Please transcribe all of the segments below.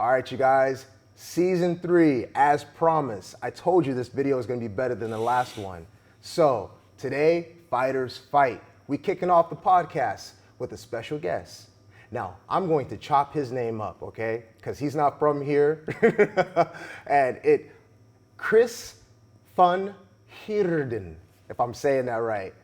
All right, you guys, season 3, as promised. I told you this video is gonna be better than the last one. So today, fighters fight. We kicking off the podcast with a special guest. Now, I'm going to chop his name up, okay? Because he's not from here. Chris Van Heerden, if I'm saying that right.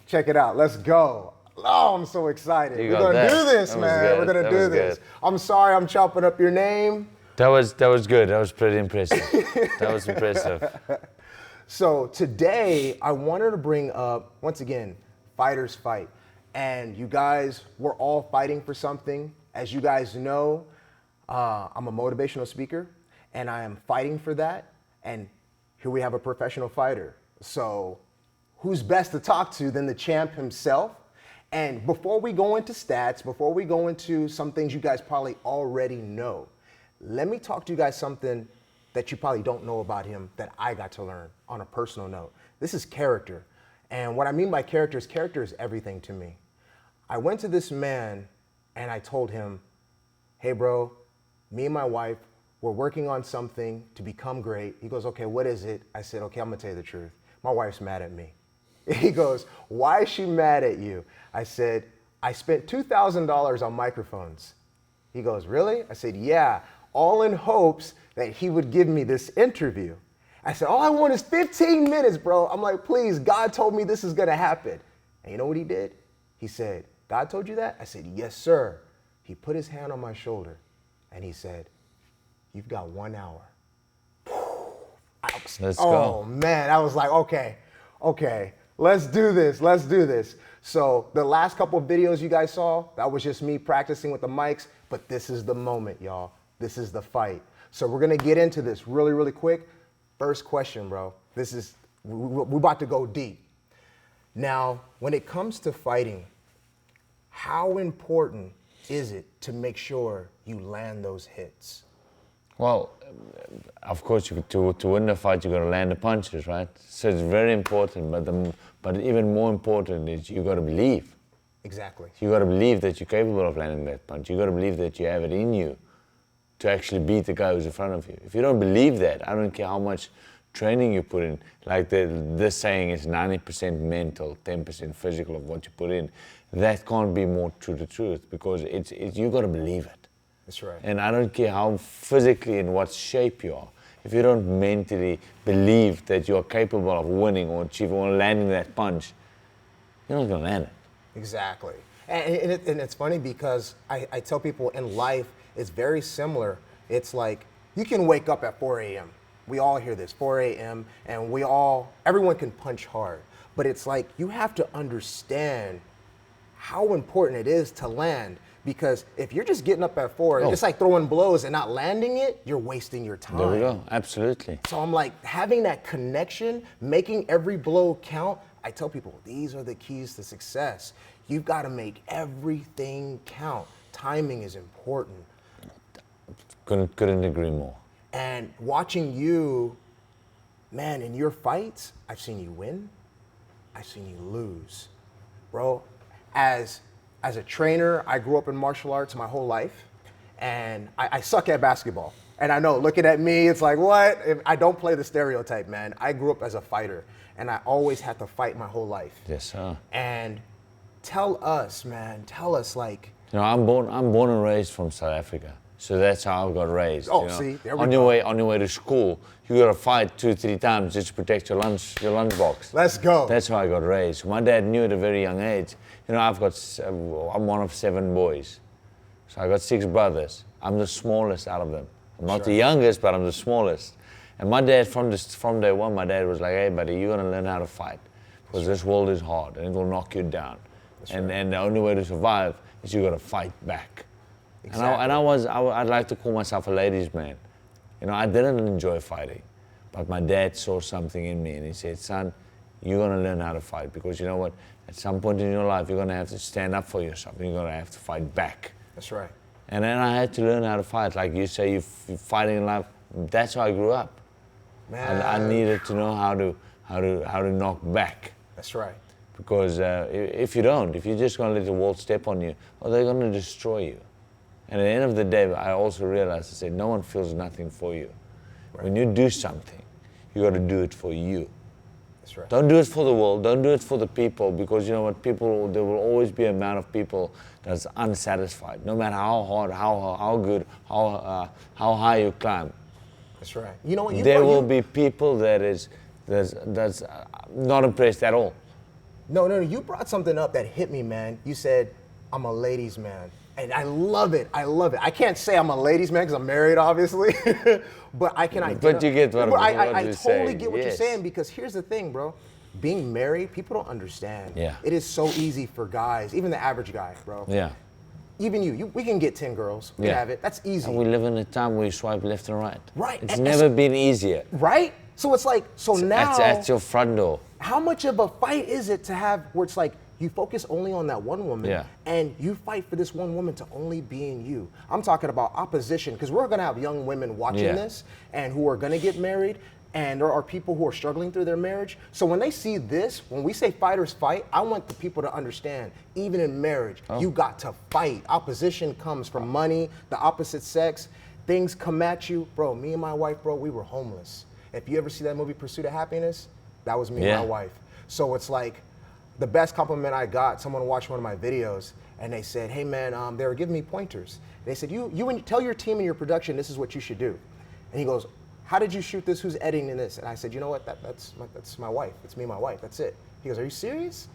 Check it out, let's go. Oh, I'm so excited. We're gonna do this, man. We're gonna do this. I'm sorry I'm chopping up your name. That was good. That was pretty impressive. That was impressive. So today, I wanted to bring up, once again, fighters fight. And you guys, we're all fighting for something. As you guys know, I'm a motivational speaker, and I am fighting for that. And here we have a professional fighter. So who's best to talk to than the champ himself? And before we go into stats, before we go into some things you guys probably already know, let me talk to you guys something that you probably don't know about him that I got to learn on a personal note. This is character. And what I mean by character is everything to me. I went to this man and I told him, hey bro, me and my wife, we're working on something to become great. He goes, okay, what is it? I said, okay, I'm gonna tell you the truth. My wife's mad at me. He goes, why is she mad at you? I said, I spent $2,000 on microphones. He goes, really? I said, yeah, all in hopes that he would give me this interview. I said, all I want is 15 minutes, bro. I'm like, please, God told me this is gonna happen. And you know what he did? He said, God told you that? I said, yes, sir. He put his hand on my shoulder and he said, you've got 1 hour. Let's go. Oh man, I was like, okay. Let's do this. So the last couple of videos you guys saw, that was just me practicing with the mics, but this is the moment, y'all. This is the fight. So we're gonna get into this really, really quick. First question, bro. We're about to go deep. Now, when it comes to fighting, how important is it to make sure you land those hits? Well, of course, to win the fight, you got to land the punches, right? So it's very important. But even more important is you got to believe. Exactly. You got to believe that you're capable of landing that punch. You got to believe that you have it in you to actually beat the guy who's in front of you. If you don't believe that, I don't care how much training you put in. Like this saying is 90% mental, 10% physical of what you put in. That can't be more true to truth because you got to believe it. That's right. And I don't care how physically in what shape you are. If you don't mentally believe that you are capable of winning or achieving or landing that punch, you're not going to land it. Exactly. And it's funny because I tell people in life, it's very similar. It's like you can wake up at 4 a.m. We all hear this, 4 a.m. and everyone can punch hard. But it's like you have to understand how important it is to land. Because if you're just getting up at 4, it's like throwing blows and not landing it, you're wasting your time. There we go, absolutely. So I'm like, having that connection, making every blow count, I tell people, these are the keys to success. You've got to make everything count. Timing is important. Couldn't agree more. And watching you, man, in your fights, I've seen you win, I've seen you lose. Bro, as a trainer, I grew up in martial arts my whole life, and I suck at basketball. And I know, looking at me, it's like, what? I don't play the stereotype, man. I grew up as a fighter, and I always had to fight my whole life. Yes, sir. And tell us, like... You know, I'm born and raised from South Africa, so that's how I got raised. Oh, you know? see, there we go. On your way to school, you got to fight 2-3 times just to protect your lunchbox. Let's go. That's how I got raised. My dad knew at a very young age. You know, I'm one of 7 boys, so I got 6 brothers. I'm the smallest out of them. I'm not the youngest, but I'm the smallest. And my dad, from day one, my dad was like, hey buddy, you're gonna learn how to fight, because this world is hard and it will knock you down. And the only way to survive is you gotta fight back. Exactly. And I'd like to call myself a ladies' man. You know, I didn't enjoy fighting, but my dad saw something in me and he said, son, you're gonna learn how to fight, because you know what? At some point in your life, you're gonna have to stand up for yourself and you're gonna have to fight back. That's right. And then I had to learn how to fight. Like you say, you're fighting in life. That's how I grew up. Man. I needed to know how to knock back. That's right. Because if you're just gonna let the world step on you, they're gonna destroy you. And at the end of the day, I also realized, I said, no one feels nothing for you. Right. When you do something, you got to do it for you. That's right. Don't do it for the world. Don't do it for the people, because you know what? People, there will always be a amount of people that's unsatisfied. No matter how hard, how good, how high you climb, That's right. You know what? there will be people that's not impressed at all. No, you brought something up that hit me, man. You said, I'm a ladies' man. And I love it. I love it. I can't say I'm a ladies' man because I'm married, obviously. But I can identify. But you get what I you're totally saying. get what you're Yes. saying, because here's the thing, bro. Being married, people don't understand. Yeah. It is so easy for guys, even the average guy, bro. Yeah. Even you we can get 10 girls. We Yeah. have it. That's easy. And we live in a time where you swipe left and right. Right. It's And never been easier. Right? So it's like, now. It's at your front door. How much of a fight is it to have where it's like you focus only on that one woman, Yeah. and you fight for this one woman to only being you? I'm talking about opposition, because we're gonna have young women watching Yeah. this and who are gonna get married, and there are people who are struggling through their marriage. So when they see this, when we say fighters fight, I want the people to understand, even in marriage, you got to fight. Opposition comes from money, the opposite sex. Things come at you. Bro, me and my wife, bro, we were homeless. If you ever see that movie, Pursuit of Happiness, that was me and my wife. So it's like, the best compliment I got, someone watched one of my videos and they said, hey man, they were giving me pointers. They said, you and tell your team and your production, this is what you should do. And he goes, how did you shoot this? Who's editing this? And I said, you know what, that's my wife. It's me and my wife, that's it. He goes, are you serious?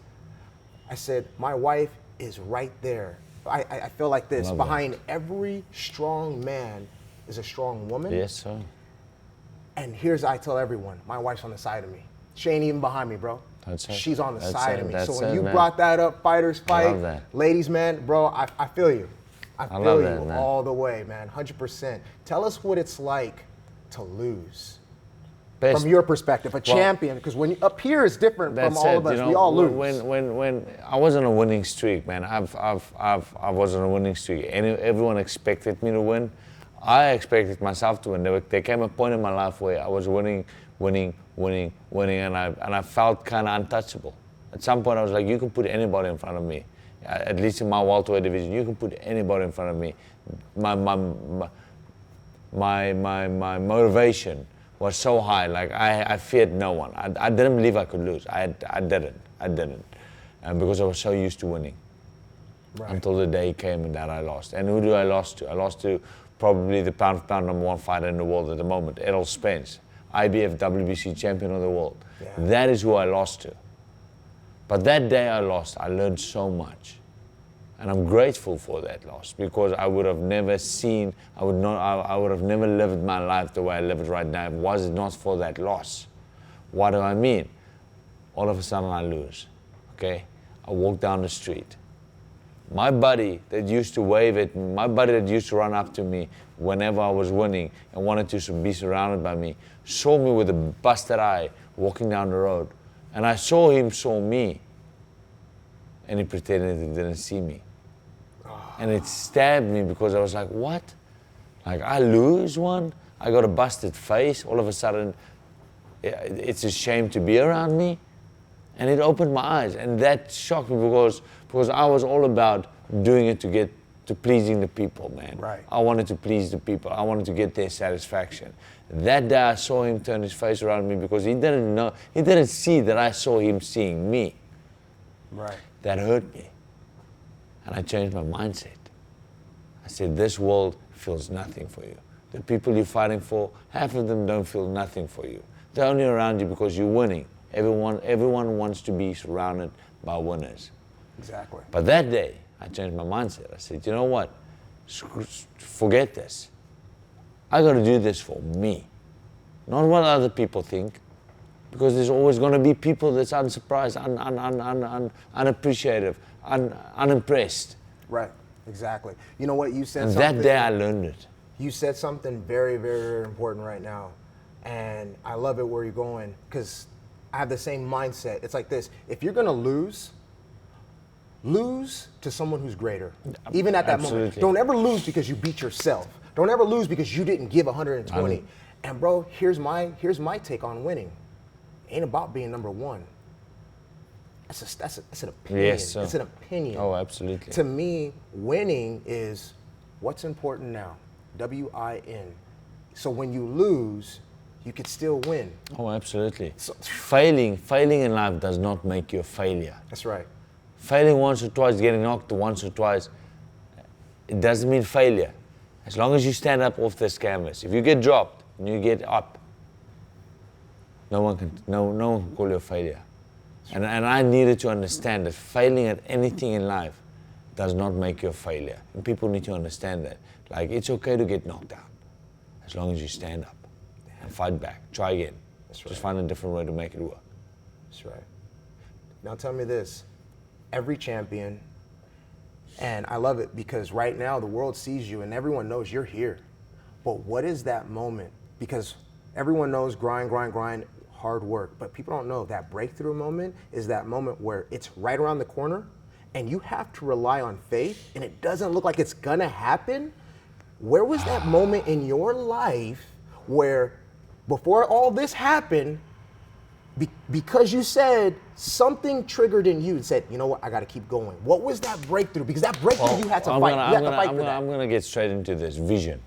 I said, my wife is right there. I feel like this, behind every strong man is a strong woman. Yes, sir. And I tell everyone, my wife's on the side of me. She ain't even behind me, bro. That's it. She's on the That's side it. of me. That's So when it, you man. brought that up, fighters fight, love that. ladies, man, bro, I feel you. I feel love you that, man. all the way, man, 100%. Tell us what it's like to lose. Best. From your perspective, a champion, because when you up here is different from That's all it. of us. You know, We all lose. when I was on a winning streak, man. I was on a winning streak. Everyone expected me to win. I expected myself to win. There came a point in my life where I was winning, and I felt kind of untouchable. At some point, I was like, you can put anybody in front of me. At least in my welterweight division, you can put anybody in front of me. My motivation was so high, like I feared no one. I didn't believe I could lose. I didn't, because I was so used to winning. Right. Until the day came and that I lost. And who do I lost to? I lost to probably the pound-for-pound #1 fighter in the world at the moment, Errol Spence, IBF WBC champion of the world. Yeah. That is who I lost to. But that day I lost, I learned so much. And I'm grateful for that loss, because I would have never I would have never lived my life the way I live it right now was it not for that loss. What do I mean? All of a sudden I lose, okay? I walk down the street. My buddy that used to wave at me, my buddy that used to run up to me whenever I was winning and wanted to be surrounded by me, saw me with a busted eye walking down the road. And I saw him saw me. And he pretended he didn't see me. And it stabbed me, because I was like, what? Like, I lose one? I got a busted face. All of a sudden, it's a shame to be around me. And it opened my eyes. And that shocked me, because I was all about doing it to pleasing the people, man. Right. I wanted to please the people. I wanted to get their satisfaction. That day I saw him turn his face around me, because he didn't see that I saw him seeing me. Right. That hurt me. And I changed my mindset. I said, this world feels nothing for you. The people you're fighting for, half of them don't feel nothing for you. They're only around you because you're winning. Everyone wants to be surrounded by winners. Exactly. But that day, I changed my mindset. I said, you know what? Forget this. I got to do this for me. Not what other people think. Because there's always going to be people that's unsurprised, unappreciative, unimpressed. Right. Exactly. You know what? You said And something. that day I learned it. You said something very, very, very important right now. And I love it where you're going, because I have the same mindset. It's like this. If you're going to lose to someone who's greater, even at that moment. Absolutely. Don't ever lose because you beat yourself. Don't ever lose because you didn't give 120. And bro, here's my take on winning. Ain't about being number one. That's an opinion. Yes, sir. It's an opinion. Oh, absolutely. To me, winning is What's important now? W-I-N. So when you lose, you could still win. Oh, absolutely. Failing in life does not make you a failure. That's right. Failing once or twice, getting knocked once or twice, it doesn't mean failure. As long as you stand up off this canvas. If you get dropped and you get up, no one can call you a failure. And I needed to understand that failing at anything in life does not make you a failure. And people need to understand that. Like, it's okay to get knocked down as long as you stand up and fight back. Try again. That's right. Just find a different way to make it work. That's right. Now tell me this. Every champion, and I love it because right now the world sees you and everyone knows you're here. But what is that moment? Because everyone knows grind, hard work, but people don't know that breakthrough moment is that moment where it's right around the corner and you have to rely on faith and it doesn't look like it's gonna happen. Where was that moment in your life where before all this happened, because you said something triggered in you and said, you know what, I got to keep going. What was that breakthrough? Because that breakthrough you had to fight. You had to fight for that. I'm going to get straight into this. Vision.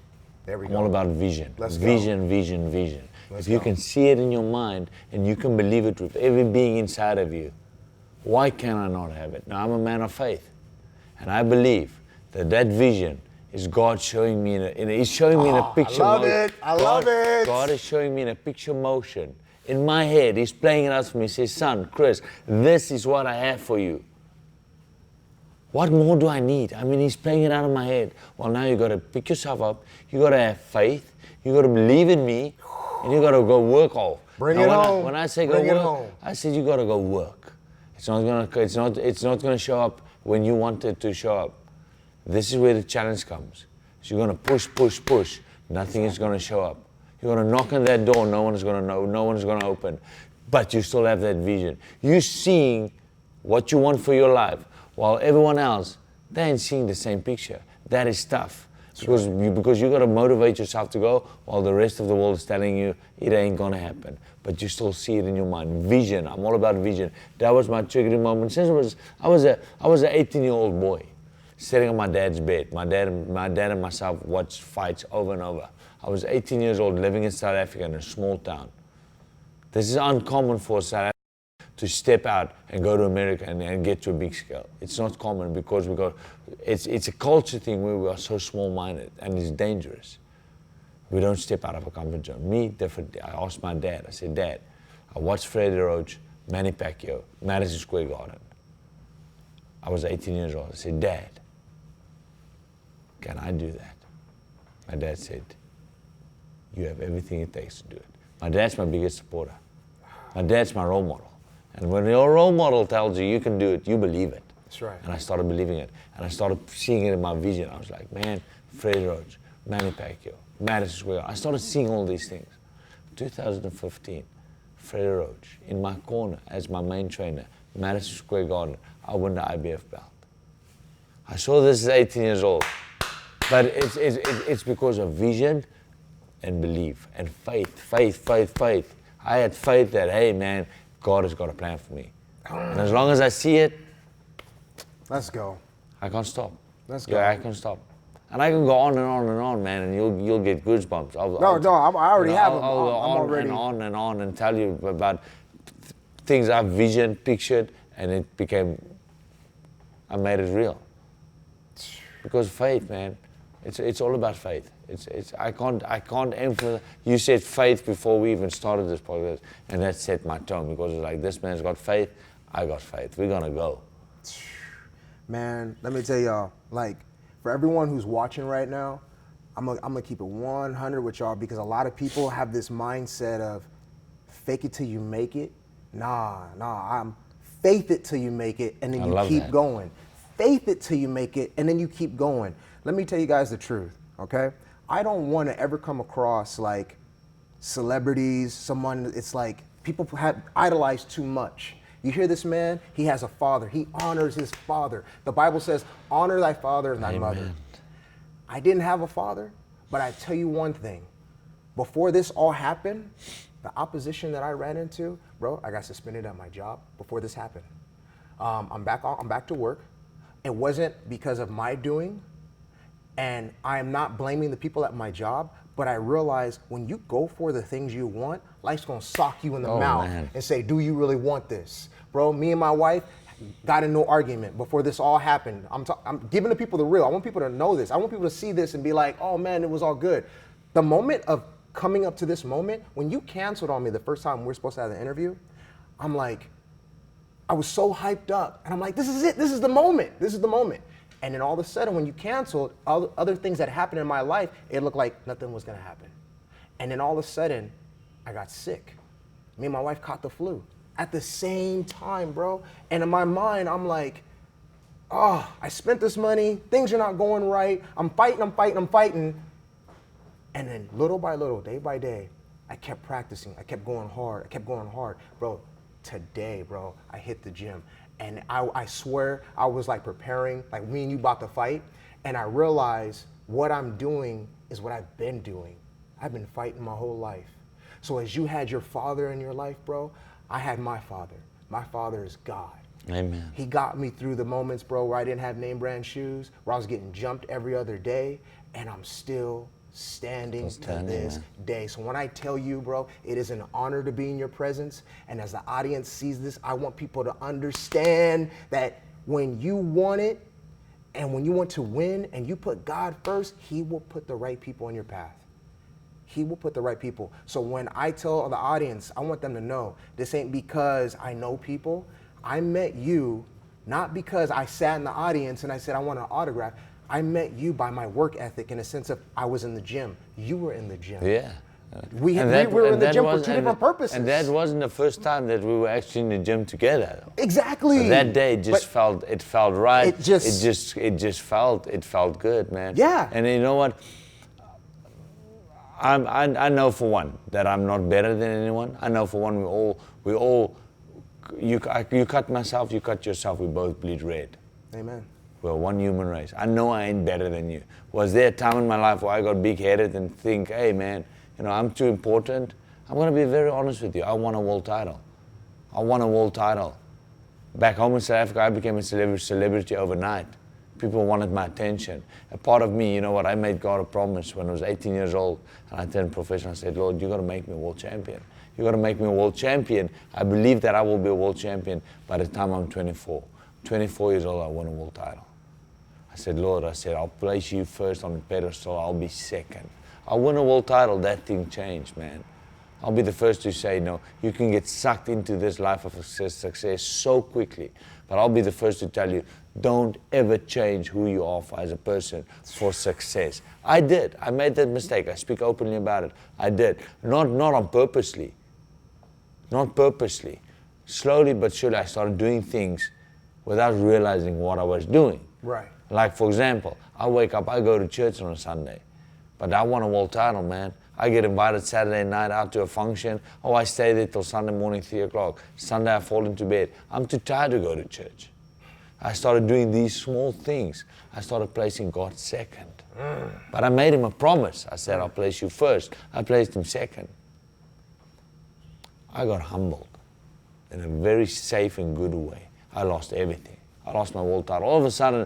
There we go. I'm all about vision. Let's vision, go. Vision. Let's If you go. can see it in your mind and you can believe it with every being inside of you, why can I not have it? Now, I'm a man of faith. And I believe that vision is God showing me He's showing me in a picture motion. I love it. God is showing me in a picture motion. In my head, He's playing it out for me. He says, son, Chris, this is what I have for you. What more do I need? I mean, He's playing it out in my head. Well, now you got to pick yourself up. You got to have faith. You got to believe in me. And you got to go work all. Bring it home. When I say Bring go it work, home. I said you got to go work. It's not gonna show up when you want it to show up. This is where the challenge comes. So you're gonna push. Nothing is gonna show up. You're gonna knock on that door. No one is gonna know. No one is gonna open. But you still have that vision. You're seeing what you want for your life, while everyone else, they ain't seeing the same picture. That is tough. Because you got to motivate yourself to go, while the rest of the world is telling you it ain't gonna happen. But you still see it in your mind. Vision. I'm all about vision. That was my triggering moment. Since I was an 18-year-old boy, sitting on my dad's bed. My dad and myself watched fights over and over. I was 18 years old, living in South Africa in a small town. This is uncommon for South Africa to step out and go to America and get to a big scale. It's not common because it's a culture thing where we are so small-minded and it's dangerous. We don't step out of a comfort zone. Me, differently. I asked my dad, I said, Dad, I watched Freddie Roach, Manny Pacquiao, Madison Square Garden. I was 18 years old. I said, Dad, can I do that? My dad said, you have everything it takes to do it. My dad's my biggest supporter. My dad's my role model. And when your role model tells you can do it, you believe it. That's right. And I started believing it. And I started seeing it in my vision. I was like, man, Freddie Roach, Manny Pacquiao, Madison Square Garden. I started seeing all these things. 2015, Freddie Roach in my corner as my main trainer, Madison Square Garden. I won the IBF belt. I saw this at 18 years old. But it's because of vision and belief and faith. I had faith that, hey man, God has got a plan for me. And as long as I see it, let's go. I can't stop. Let's go. Yeah, I can stop. And I can go on and on and on, man, and you'll get goosebumps. I already have them. I'll go on and on and tell you about things I've visioned, pictured, and it became, I made it real. Because faith, man, it's all about faith. I can't emphasize. You said faith before we even started this podcast, and that set my tone because it's like, this man's got faith, I got faith. We're gonna go. Man, let me tell y'all, like, for everyone who's watching right now, I'm gonna keep it 100 with y'all because a lot of people have this mindset of fake it till you make it. I'm faith it till you make it, and then you keep going. Faith it till you make it, and then you keep going. Let me tell you guys the truth, okay? I don't want to ever come across like celebrities, someone, it's like people have idolized too much. You hear this man, he has a father, he honors his father. The Bible says, honor thy father and thy mother. I didn't have a father, but I tell you one thing. Before this all happened, the opposition that I ran into, bro, I got suspended at my job before this happened. I'm back to work. It wasn't because of my doing. And I am not blaming the people at my job, but I realize when you go for the things you want, life's gonna sock you in the mouth and say, do you really want this? Bro, me and my wife got in no argument before this all happened. I'm giving the people the real. I want people to know this. I want people to see this and be like, oh man, it was all good. The moment of coming up to this moment, when you canceled on me the first time we were supposed to have the interview, I'm like, I was so hyped up. And I'm like, this is it. This is the moment. This is the moment. And then all of a sudden, when you canceled, other things that happened in my life, it looked like nothing was gonna happen. And then all of a sudden, I got sick. Me and my wife caught the flu at the same time, bro. And in my mind, I'm like, oh, I spent this money, things are not going right, I'm fighting. And then little by little, day by day, I kept practicing, I kept going hard. Bro, today, bro, I hit the gym. And I swear, I was like preparing, like me and you about to fight, and I realized what I'm doing is what I've been doing. I've been fighting my whole life. So as you had your father in your life, bro, I had my father. My father is God. Amen. He got me through the moments, bro, where I didn't have name brand shoes, where I was getting jumped every other day, and I'm still standing to this day. So when I tell you, bro, it is an honor to be in your presence, and as the audience sees this, I want people to understand that when you want it, and when you want to win, and you put God first, He will put the right people in your path. He will put the right people. So when I tell the audience, I want them to know, this ain't because I know people. I met you not because I sat in the audience and I said, I want an autograph. I met you by my work ethic in a sense of I was in the gym. You were in the gym. Yeah. We were in the gym for two different purposes. And that wasn't the first time that we were actually in the gym together. Exactly. But that day just felt right. It felt good, man. Yeah. And you know what? I know for one that I'm not better than anyone. I know for one you cut myself, you cut yourself, we both bleed red. Amen. We're one human race. I know I ain't better than you. Was there a time in my life where I got big-headed and think, hey man, I'm too important? I'm gonna be very honest with you. I won a world title. Back home in South Africa, I became a celebrity overnight. People wanted my attention. A part of me, you know what, I made God a promise when I was 18 years old and I turned professional. I said, Lord, you gotta make me a world champion. You gotta make me a world champion. I believe that I will be a world champion by the time I'm 24. 24 years old, I won a world title. I said, Lord, I'll place you first on the pedestal, I'll be second. I won a world title, that thing changed, man. I'll be the first to say, no, you can get sucked into this life of success so quickly. But I'll be the first to tell you, don't ever change who you are as a person for success. I did. I made that mistake. I speak openly about it. I did. Not on purposely. Not purposely. Slowly but surely, I started doing things without realizing what I was doing. Right. Like, for example, I wake up, I go to church on a Sunday, but I won a world title, man. I get invited Saturday night out to a function. Oh, I stay there till Sunday morning, 3 o'clock. Sunday, I fall into bed. I'm too tired to go to church. I started doing these small things. I started placing God second. But I made Him a promise. I said, I'll place you first. I placed Him second. I got humbled in a very safe and good way. I lost everything. I lost my world title. All of a sudden,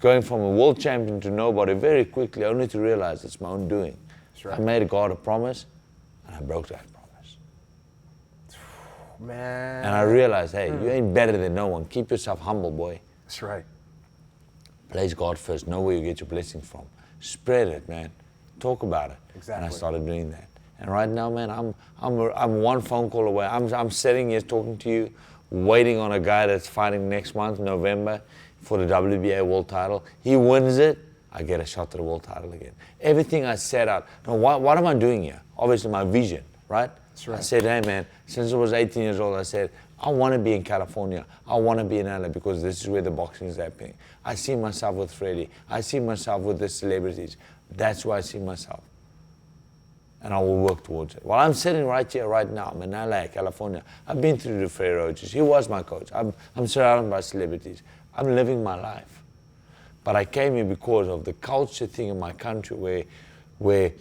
going from a world champion to nobody very quickly, only to realize it's my own doing. Right. I made God a promise, and I broke that promise. Man. And I realized, hey, you ain't better than no one. Keep yourself humble, boy. That's right. Place God first. Know where you get your blessings from. Spread it, man. Talk about it. Exactly. And I started doing that. And right now, man, I'm one phone call away. I'm sitting here talking to you, waiting on a guy that's fighting next month, November, for the WBA world title. He wins it, I get a shot to the world title again. Everything I set out. Now, what am I doing here? Obviously, my vision, right? That's right. I said, hey, man, since I was 18 years old, I said, I want to be in California. I want to be in LA because this is where the boxing is happening. I see myself with Freddie. I see myself with the celebrities. That's where I see myself. And I will work towards it. While I'm sitting right here, right now, I'm in LA, California. I've been through the Freddie Roaches. He was my coach. I'm surrounded by celebrities. I'm living my life. But I came here because of the culture thing in my country where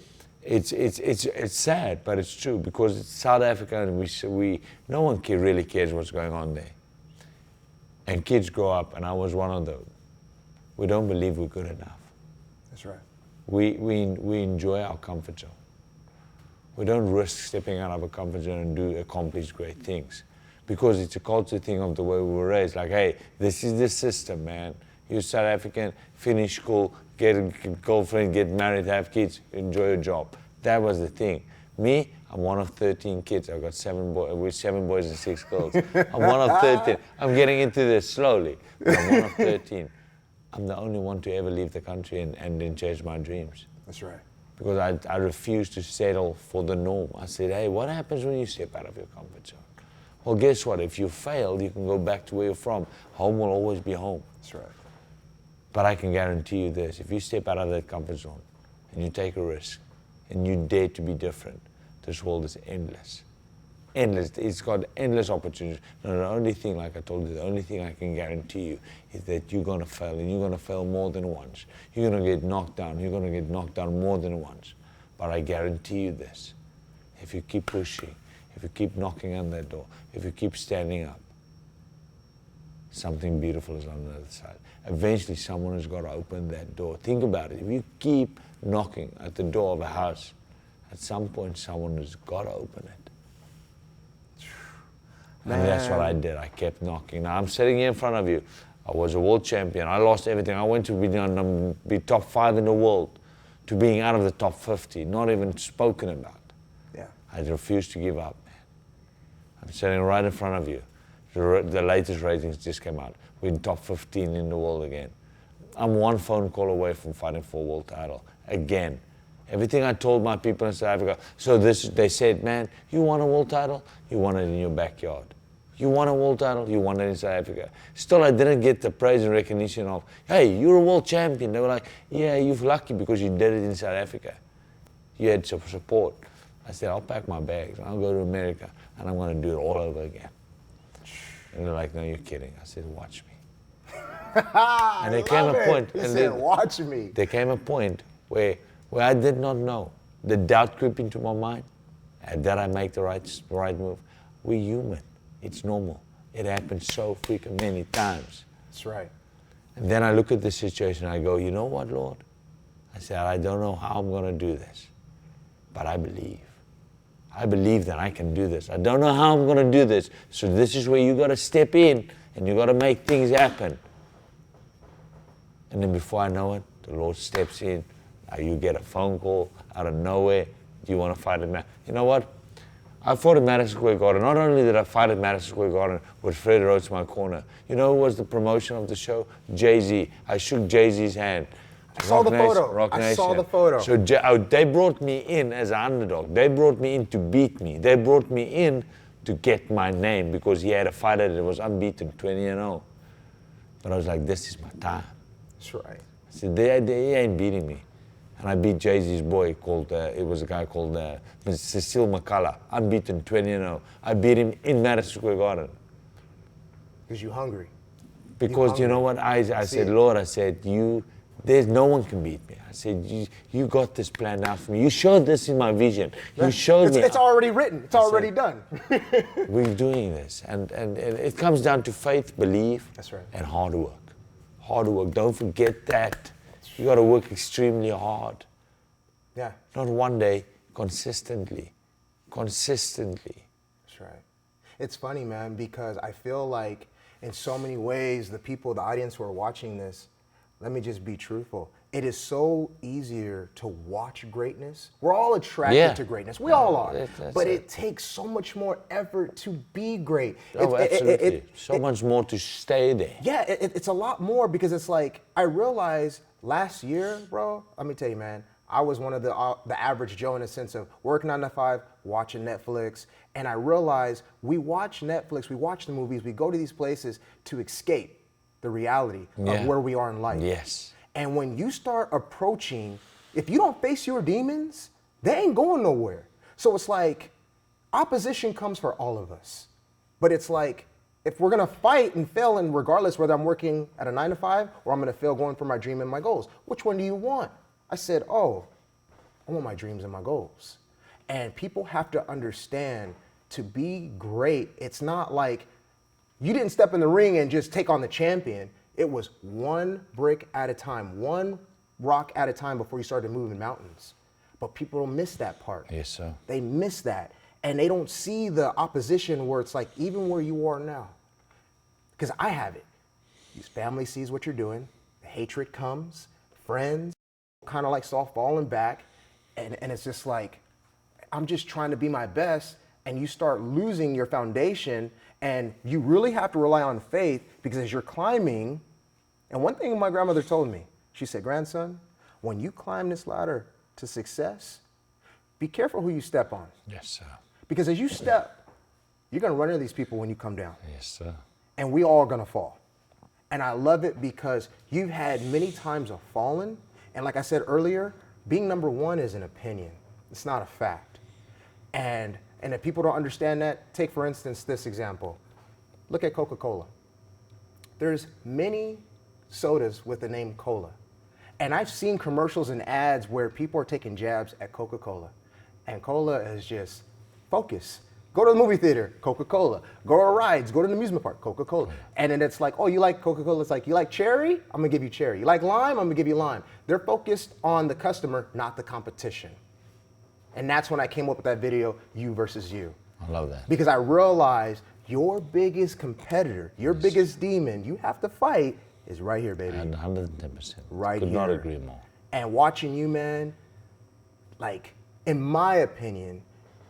it's sad, but it's true, because it's South Africa and no one really cares what's going on there. And kids grow up, and I was one of those. We don't believe we're good enough. That's right. We enjoy our comfort zone. We don't risk stepping out of a comfort zone and accomplish great things. Because it's a culture thing of the way we were raised. Like, hey, this is the system, man. You're South African, finish school, get a girlfriend, get married, have kids, enjoy your job. That was the thing. Me, I'm one of 13 kids. I've got 7 boys and 6 girls. I'm one of 13. I'm getting into this slowly, but I'm one of 13. I'm the only one to ever leave the country and then chase my dreams. That's right. Because I refused to settle for the norm. I said, hey, what happens when you step out of your comfort zone? Well, guess what? If you fail, you can go back to where you're from. Home will always be home. That's right. But I can guarantee you this, if you step out of that comfort zone and you take a risk and you dare to be different, this world is endless. Endless. It's got endless opportunities. And the only thing, like I told you, the only thing I can guarantee you is that you're going to fail, and you're going to fail more than once. You're going to get knocked down. You're going to get knocked down more than once. But I guarantee you this, if you keep pushing, if you keep knocking on that door, if you keep standing up, something beautiful is on the other side. Eventually, someone has got to open that door. Think about it. If you keep knocking at the door of a house, at some point, someone has got to open it. Man. And that's what I did. I kept knocking. Now, I'm sitting here in front of you. I was a world champion. I lost everything. I went to be top 5 in the world, to being out of the top 50, not even spoken about. Yeah. I refused to give up, man. I'm sitting right in front of you. The latest ratings just came out. We're in top 15 in the world again. I'm one phone call away from fighting for a world title again. Everything I told my people in South Africa. So they said, man, you want a world title? You want it in your backyard. You want a world title? You want it in South Africa. Still, I didn't get the praise and recognition of, hey, you're a world champion. They were like, yeah, you're lucky because you did it in South Africa. You had some support. I said, I'll pack my bags. I'll go to America, and I'm going to do it all over again. And they're like, no, you're kidding. I said, watch me. And there came a point. He said, watch me. There came a point where I did not know. The doubt crept into my mind. Did I make the right move? We're human. It's normal. It happens so freaking many times. That's right. And then I look at the situation and I go, you know what, Lord? I said, I don't know how I'm going to do this, but I believe. I believe that I can do this. I don't know how I'm going to do this. So this is where you got to step in and you got to make things happen. And then before I know it, the Lord steps in. You get a phone call out of nowhere. Do you want to fight at Madison? You know what? I fought at Madison Square Garden. Not only did I fight at Madison Square Garden with Fred Rhodes in my corner. You know who was the promotion of the show? Jay-Z. I shook Jay-Z's hand. I saw the photo. I saw the photo. So they brought me in as an underdog. They brought me in to beat me. They brought me in to get my name because he had a fighter that was unbeaten, 20-0. But I was like, this is my time. That's right. I said, they ain't beating me. And I beat Jay-Z's boy it was a guy called Cecile McCullough, unbeaten, 20-0. I beat him in Madison Square Garden. Because you're hungry. Because you know what? I said, Lord, I said, there's no one can beat me. I said, you got this planned out for me. You showed this in my vision. You showed me. It's already written. It's already done. We're doing this. And it comes down to faith, belief, That's right. and hard work. Hard work. Don't forget that. You got to work extremely hard. Yeah. Not one day, consistently. Consistently. That's right. It's funny, man, because I feel like in so many ways, the audience who are watching this, let me just be truthful. It is so easier to watch greatness. We're all attracted to greatness. We all are. But it takes so much more effort to be great. Absolutely. So much more to stay there. Yeah, it's a lot more because it's like, I realized last year, bro, let me tell you, man, I was one of the average Joe in the sense of working 9 to 5, watching Netflix, and I realized we watch Netflix, we watch the movies, we go to these places to escape the reality of where we are in life. Yes. And when you start approaching, if you don't face your demons, they ain't going nowhere. So it's like, opposition comes for all of us. But it's like, if we're gonna fight and fail, and regardless whether I'm working at a 9 to 5 or I'm gonna fail going for my dream and my goals, which one do you want? I said, I want my dreams and my goals. And people have to understand, to be great, it's not like you didn't step in the ring and just take on the champion. It was one brick at a time, one rock at a time before you started moving mountains. But people don't miss that part. Yes, sir. They miss that. And they don't see the opposition where it's like, even where you are now. Because I have it. Your family sees what you're doing. The hatred comes. Friends kind of like start falling back. And it's just like, I'm just trying to be my best. And you start losing your foundation. And you really have to rely on faith, because as you're climbing, and one thing my grandmother told me, she said, grandson, when you climb this ladder to success, be careful who you step on. Yes, sir. Because as you step, you're going to run into these people when you come down. Yes, sir. And we all are going to fall. And I love it because you've had many times of falling. And like I said earlier, being number one is an opinion. It's not a fact. And if people don't understand that, take for instance this example. Look at Coca-Cola. There's many sodas with the name Cola. And I've seen commercials and ads where people are taking jabs at Coca-Cola. And Cola is just focus. Go to the movie theater, Coca-Cola. Go on rides, go to the amusement park, Coca-Cola. And then it's like, oh, you like Coca-Cola? It's like, you like cherry? I'm gonna give you cherry. You like lime? I'm gonna give you lime. They're focused on the customer, not the competition. And that's when I came up with that video, You versus You. I love that. Because I realized your biggest competitor, your biggest demon you have to fight is right here, baby. And 110%. Right Could here. not agree more. And watching you, man, like, in my opinion,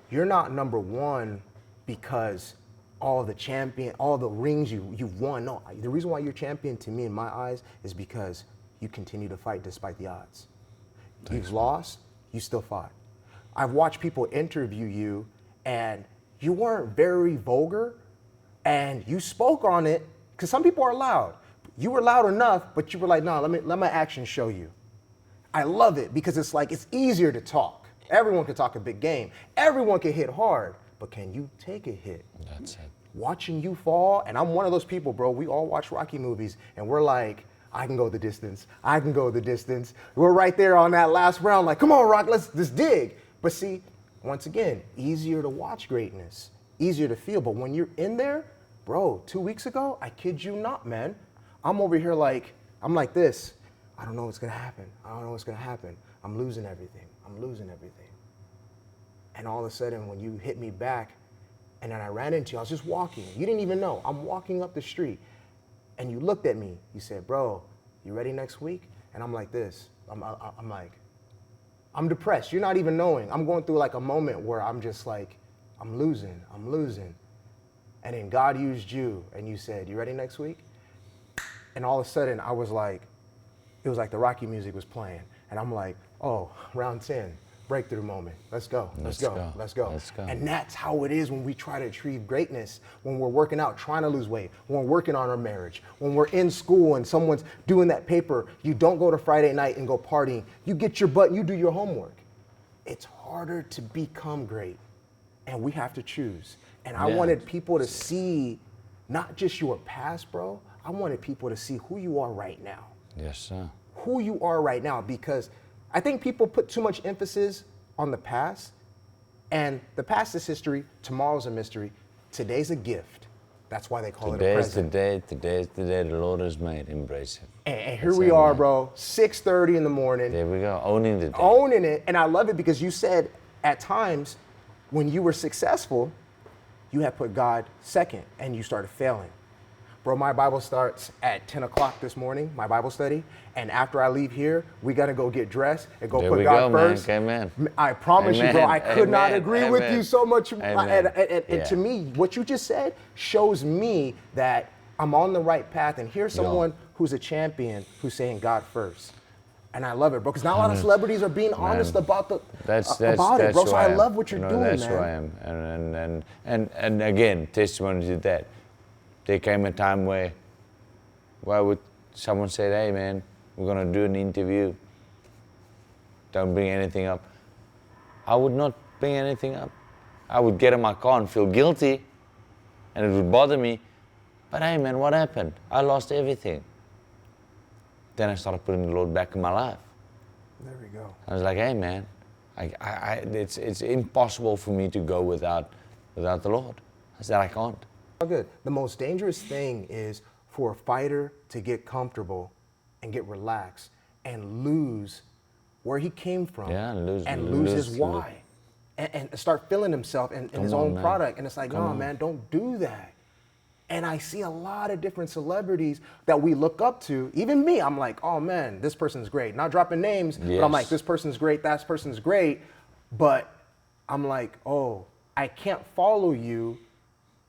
you're not number one because all the rings you've won. No, the reason why you're champion to me in my eyes is because you continue to fight despite the odds. You've lost, you still fought. I've watched people interview you and you weren't very vulgar and you spoke on it, because some people are loud. You were loud enough, but you were like, no, let my actions show you. I love it because it's like, it's easier to talk. Everyone can talk a big game. Everyone can hit hard, but can you take a hit? That's it. Watching you fall, and I'm one of those people, bro. We all watch Rocky movies, and we're like, I can go the distance. I can go the distance. We're right there on that last round, like, come on, Rock, let's dig. But see, once again, easier to watch greatness, easier to feel. But when you're in there, bro, 2 weeks ago, I kid you not, man. I'm over here like, I'm like this. I don't know what's gonna happen. I don't know what's gonna happen. I'm losing everything. I'm losing everything. And all of a sudden, when you hit me back, and then I ran into you, I was just walking. You didn't even know. I'm walking up the street, and you looked at me. You said, bro, you ready next week? And I'm like this. I'm like, I'm depressed. You're not even knowing. I'm going through like a moment where I'm just like, I'm losing. And then God used you, and you said, you ready next week? And all of a sudden, I was like, it was like the Rocky music was playing. And I'm like, oh, round 10, breakthrough moment. Let's go. And that's how it is when we try to achieve greatness, when we're working out, trying to lose weight, when we're working on our marriage, when we're in school and someone's doing that paper, you don't go to Friday night and go partying. You get your butt and you do your homework. It's harder to become great, and we have to choose. And I wanted people to see not just your past, bro. I wanted people to see who you are right now. Yes, sir. Who you are right now, because I think people put too much emphasis on the past, and the past is history, tomorrow's a mystery, today's a gift. That's why they call it a present. Today's the day the Lord has made. Embrace it. And here we are, bro, 6:30 in the morning. There we go, owning the day. Owning it, and I love it because you said at times when you were successful, you had put God second and you started failing. Bro, my Bible starts at 10 o'clock this morning, my Bible study. And after I leave here, we got to go get dressed and go put God first. Amen. I promise you, bro, I could not agree with you so much. Amen. And to me, what you just said shows me that I'm on the right path. And here's someone who's a champion who's saying God first. And I love it, bro, because not a lot of celebrities are being honest about it, bro. So I love what you're doing, that's man. That's who I am. And again, testimony to that. There came a time where would someone say, hey man, we're gonna do an interview. Don't bring anything up. I would not bring anything up. I would get in my car and feel guilty, and it would bother me. But hey man, what happened? I lost everything. Then I started putting the Lord back in my life. There we go. I was like, hey man, it's impossible for me to go without the Lord. I said, I can't. Good. The most dangerous thing is for a fighter to get comfortable and get relaxed and lose where he came from, Yeah, and lose his why, and start feeling himself in his own product. And it's like, no, man, don't do that. And I see a lot of different celebrities that we look up to. Even me, I'm like, oh man, this person's great. Not dropping names, but I'm like, this person's great, that person's great. But I'm like, oh, I can't follow you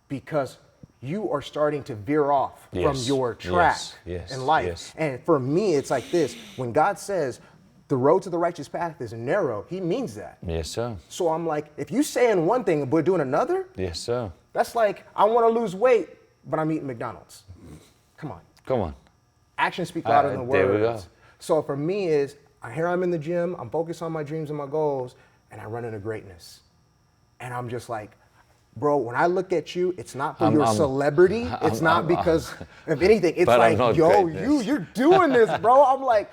because you are starting to veer off from your track in life. And for me, it's like this. When God says the road to the righteous path is narrow, he means that. Yes, sir. So I'm like, if you saying one thing but doing another, yes, sir. That's like, I want to lose weight, but I'm eating McDonald's. Come on. Come on. Actions speak louder than words. There we go. So for me is, here I'm in the gym, I'm focused on my dreams and my goals, and I run into greatness. And I'm just like, bro, when I look at you, it's not for your celebrity. It's not because of anything. It's like, yo, you're doing this, bro. I'm like,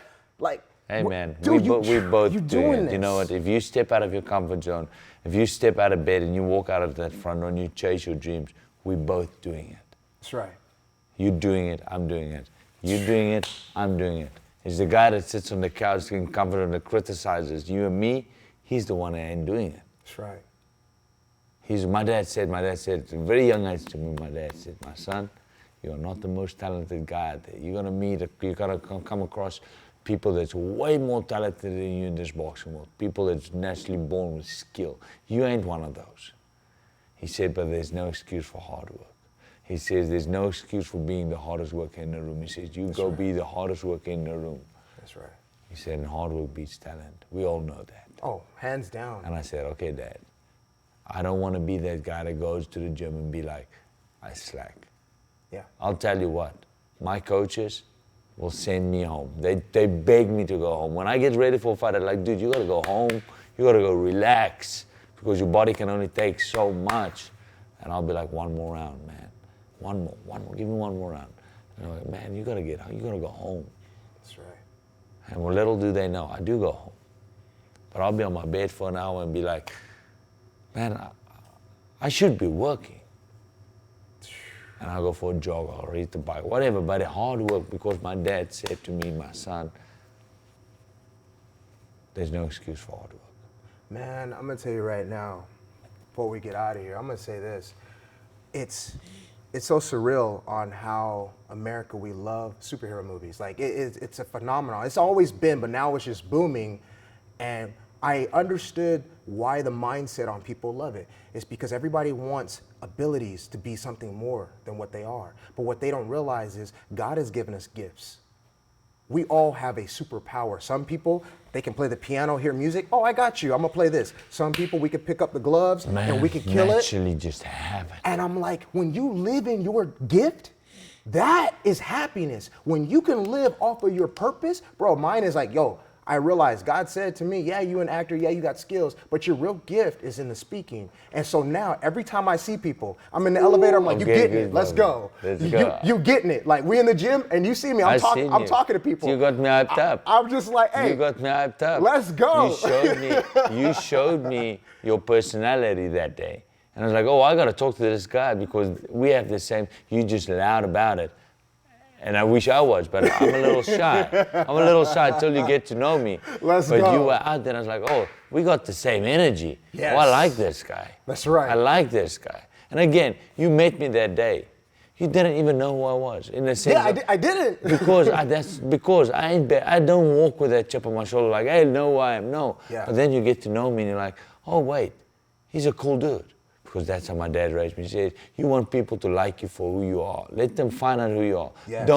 hey man, dude, we both doing it. You know what? If you step out of your comfort zone, if you step out of bed and you walk out of that front door and you chase your dreams, we're both doing it. That's right. You're doing it, I'm doing it. You're doing it, I'm doing it. It's the guy that sits on the couch getting comfortable and criticizes you and me. He's the one that ain't doing it. That's right. My dad said, at a very young age to me, my dad said, my son, you're not the most talented guy out there. You're gonna come across people that's way more talented than you in this boxing world. People that's naturally born with skill. You ain't one of those. He said, but there's no excuse for hard work. He says, there's no excuse for being the hardest worker in the room. He says, be the hardest worker in the room. That's right. He said, and hard work beats talent. We all know that. Oh, hands down. And I said, okay, Dad, I don't want to be that guy that goes to the gym and be like, I slack. Yeah. I'll tell you what, my coaches will send me home. They beg me to go home. When I get ready for a fight, they're like, dude, you gotta go home. You gotta go relax because your body can only take so much. And I'll be like, one more round, man. One more, give me one more round. And they're like, man, you gotta go home. That's right. And well, little do they know, I do go home. But I'll be on my bed for an hour and be like, man, I should be working. And I'll go for a jog, I'll ride the bike, whatever, but hard work, because my dad said to me, my son, there's no excuse for hard work. Man, I'm gonna tell you right now, before we get out of here, I'm gonna say this. It's so surreal on how America, we love superhero movies. Like, it's a phenomenon. It's always been, but now it's just booming. And I understood why the mindset on people love it. It's because everybody wants abilities to be something more than what they are. But what they don't realize is God has given us gifts. We all have a superpower. Some people, they can play the piano, hear music. Oh, I got you, I'm gonna play this. Some people, we could pick up the gloves and we could kill it. Naturally just have it. And I'm like, when you live in your gift, that is happiness. When you can live off of your purpose, bro, mine is like, yo, I realized God said to me, yeah, you an actor, yeah, you got skills, but your real gift is in the speaking. And so now, every time I see people, I'm in the elevator, I'm like, you getting it, let's go. You getting it. Like, we in the gym, and you see me, I'm talking to people. You got me hyped up. I'm just like, hey. You got me hyped up. Let's go. You showed me your personality that day. And I was like, oh, I got to talk to this guy because we have the same, you just loud about it. And I wish I was, but I'm a little shy. I'm a little shy till you get to know me. Let's go. But you were out there, and I was like, oh, we got the same energy. Yes. Oh, I like this guy. That's right. I like this guy. And again, you met me that day. You didn't even know who I was. In the sense I didn't. because I don't walk with that chip on my shoulder like, hey, know who I am. No. Yeah. But then you get to know me, and you're like, oh, wait, he's a cool dude. Because that's how my dad raised me. He said, you want people to like you for who you are. Let them find out who you are. Yes.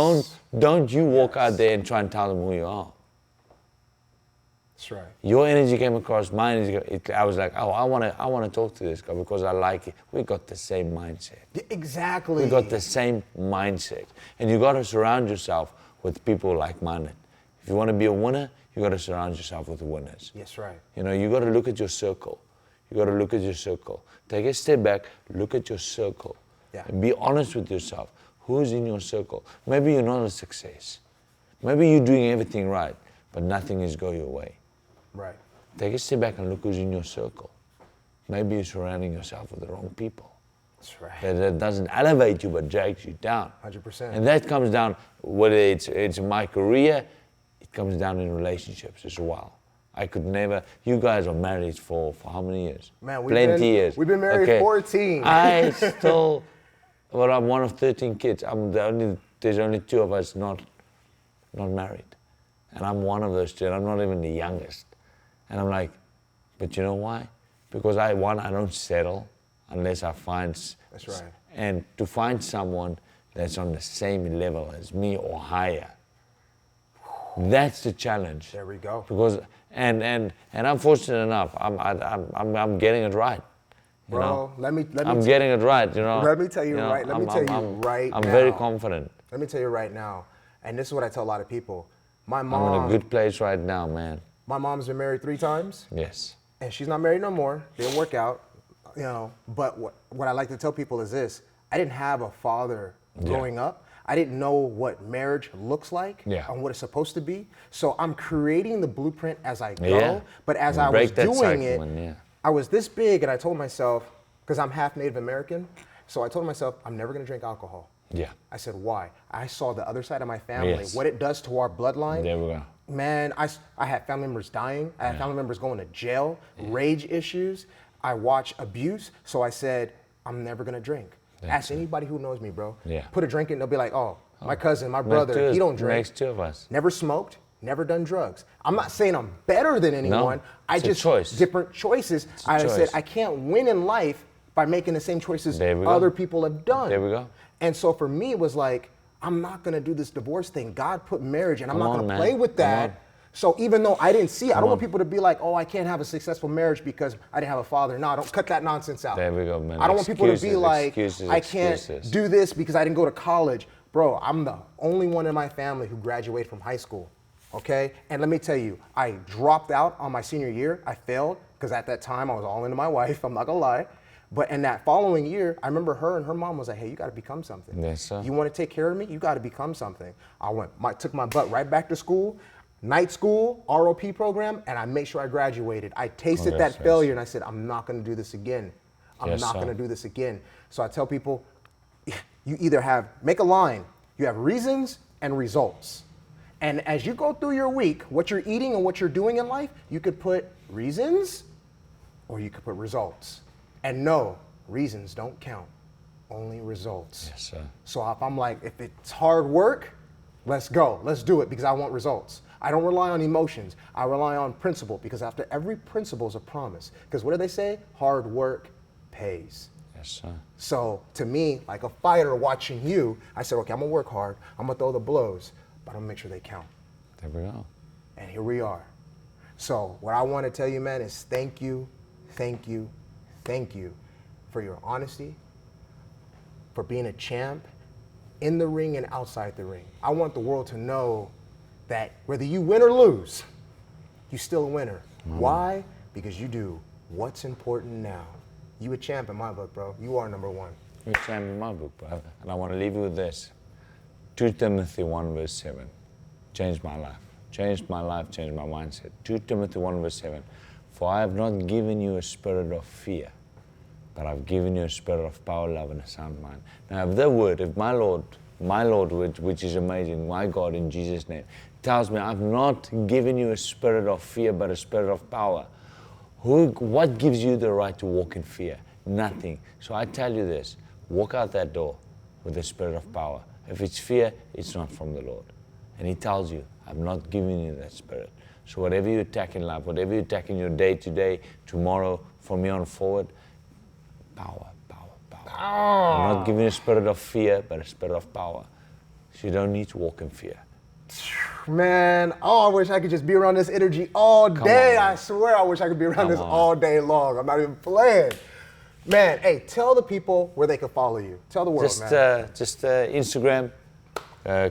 Don't you walk out there and try and tell them who you are. That's right. Your energy came across, my energy. I was like, oh, I want to talk to this guy because I like it. We got the same mindset. Yeah, exactly. We got the same mindset. And you got to surround yourself with people like-minded. If you want to be a winner, you got to surround yourself with winners. Yes, right. You know, you got to look at your circle. You got to look at your circle. Take a step back, look at your circle. Yeah. And be honest with yourself. Who's in your circle? Maybe you're not a success. Maybe you're doing everything right, but nothing is going your way. Right. Take a step back and look who's in your circle. Maybe you're surrounding yourself with the wrong people. That's right. That doesn't elevate you, but drags you down. 100%. And that comes down, whether it's my career, it comes down in relationships as well. I could never. You guys are married for how many years? Man, Years. We've been married 14. I still. Well, I'm one of 13 kids. There's only 2 of us not married, and I'm one of those 2. And I'm not even the youngest. And I'm like, but you know why? Because I don't settle unless I find. That's right. And to find someone that's on the same level as me or higher, that's the challenge. There we go. Because and I'm fortunate enough. I'm getting it right. Bro, let me I'm getting it right. Let me tell you right. Let me tell you right now. I'm very confident. Let me tell you right now, and this is what I tell a lot of people. My mom. I'm in a good place right now, man. My mom's been married 3 times. Yes. And she's not married no more. Didn't work out, But what I like to tell people is this: I didn't have a father growing up. I didn't know what marriage looks like and what it's supposed to be. So I'm creating the blueprint as I go. Yeah. But as I was doing it, yeah. I was this big, and I told myself, because I'm half Native American, so I told myself, I'm never going to drink alcohol. Yeah. I said, why? I saw the other side of my family, what it does to our bloodline. There we go. Man, I had family members dying. I had family members going to jail, rage issues. I watched abuse. So I said, I'm never going to drink. Ask anybody who knows me, bro. Yeah. Put a drink in, they'll be like, oh, my cousin, my brother, he don't drink. Makes 2 of us. Never smoked, never done drugs. I'm not saying I'm better than anyone. I just choice. Different choices. I said I can't win in life by making the same choices other people have done. There we go. And so for me, it was like, I'm not gonna do this divorce thing. God put marriage, and I'm not gonna play with that. So even though I didn't see it, I don't want people to be like, oh, I can't have a successful marriage because I didn't have a father. No, don't cut that nonsense out. There we go, man. I don't want people to be like, I can't do this because I didn't go to college. Bro, I'm the only one in my family who graduated from high school, okay? And let me tell you, I dropped out on my senior year. I failed because at that time I was all into my wife, I'm not gonna lie. But in that following year, I remember her and her mom was like, hey, you gotta become something. Yes, sir. You wanna take care of me? You gotta become something. I took my butt right back to school, night school, ROP program, and I made sure I graduated. I tasted that failure and I said, I'm not gonna do this again. I'm not gonna do this again. So I tell people, you either make a line, you have reasons and results. And as you go through your week, what you're eating and what you're doing in life, you could put reasons or you could put results. And no, reasons don't count, only results. Yes, sir. So if I'm like, if it's hard work, let's go, let's do it because I want results. I don't rely on emotions, I rely on principle because after every principle is a promise. Because what do they say? Hard work pays. Yes, sir. So to me, like a fighter watching you, I said, okay, I'm gonna work hard, I'm gonna throw the blows, but I'm gonna make sure they count. There we go. And here we are. So what I wanna tell you, man, is thank you, thank you, thank you for your honesty, for being a champ in the ring and outside the ring. I want the world to know that whether you win or lose, you're still a winner. Why? Because you do what's important now. You a champ in my book, bro. You are number 1. You're a champ in my book, brother. And I want to leave you with this. 2 Timothy 1 verse 7. Changed my life. Changed my life, changed my mindset. 2 Timothy 1 verse 7. For I have not given you a spirit of fear, but I've given you a spirit of power, love, and a sound mind. Now, if my Lord, which is amazing, my God in Jesus' name, tells me I've not given you a spirit of fear, but a spirit of power, what gives you the right to walk in fear? Nothing. So I tell you this, walk out that door with the spirit of power. If it's fear, it's not from the Lord. And He tells you, I've not given you that spirit. So whatever you attack in life, whatever you attack in your day to day, tomorrow, from here on forward, power, power, power. I'm not giving you a spirit of fear, but a spirit of power. So you don't need to walk in fear. Man, I wish I could just be around this energy all day. I swear I wish I could be around this all day long. I'm not even playing. Man, hey, tell the people where they can follow you. Tell the world, man. Just Instagram,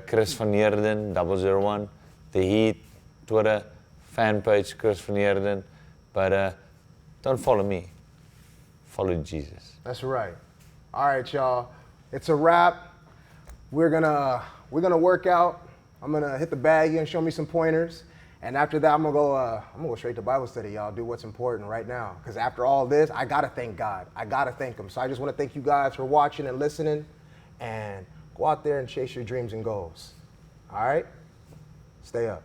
Chris Van Heerden, 001, The Heat, Twitter, fan page, Chris Van Heerden. But don't follow me. Follow Jesus. That's right. All right, y'all. It's a wrap. We're gonna work out. I'm gonna hit the bag. You're gonna show me some pointers, and after that, I'm gonna go straight to Bible study, y'all. Do what's important right now, because after all this, I gotta thank God. I gotta thank Him. So I just want to thank you guys for watching and listening, and go out there and chase your dreams and goals. All right, stay up.